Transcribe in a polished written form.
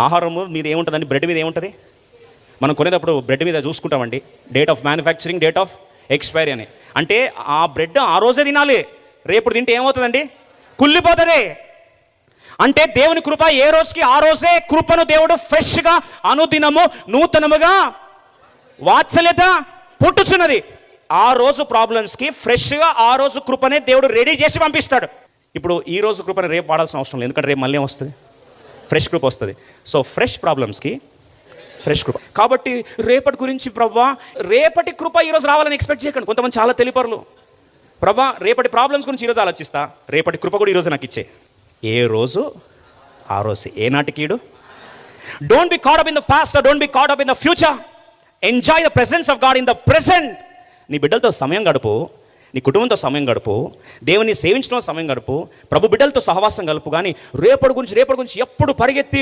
ఆహారము మీద ఏముంటుందండి? బ్రెడ్ మీద ఏముంటుంది? మనం కొనేటప్పుడు బ్రెడ్ మీద చూసుకుంటామండి, date of manufacturing, date of expiry అని. అంటే ఆ బ్రెడ్ ఆ రోజే తినాలి, రేపు తింటే ఏమవుతుందండి? కుళ్ళిపోతుంది. అంటే దేవుని కృప ఏ రోజుకి ఆ రోజే కృపను దేవుడు ఫ్రెష్గా అనుదినము నూతనముగా వాత్సల్యత పుట్టుచున్నది. ఆ రోజు ప్రాబ్లమ్స్కి ఫ్రెష్గా ఆ రోజు కృపనే దేవుడు రెడీ చేసి పంపిస్తాడు. ఇప్పుడు ఈ రోజు కృపని రేపు వాడాల్సిన అవసరం లేదు, ఎందుకంటే రేపు మళ్ళీ వస్తుంది, ఫ్రెష్ కృప వస్తుంది. సో ఫ్రెష్ ప్రాబ్లమ్స్కి ఫ్రెష్ కృప. కాబట్టి రేపటి గురించి ప్రభువా, రేపటి కృప ఈరోజు రావాలని ఎక్స్పెక్ట్ చేయకండి. కొంతమంది చాలా తెలిపరులు, ప్రభువా రేపటి ప్రాబ్లమ్స్ గురించి ఈరోజు ఆలోచిస్తా, రేపటి కృప కూడా ఈరోజు నాకు ఇచ్చే. ఏ రోజు ఆ రోజు, ఏనాటికీడు. Don't be caught up in the past, don't be caught up in the future. Enjoy the presence of God in the present. నీ బిడ్డలతో సమయం గడుపు, నీ కుటుంబంతో సమయం గడుపు, దేవుని సేవించడం సమయం గడుపు, ప్రభు బిడ్డలతో సహవాసం గడుపు. కానీ రేపటి గురించి ఎప్పుడు పరిగెత్తి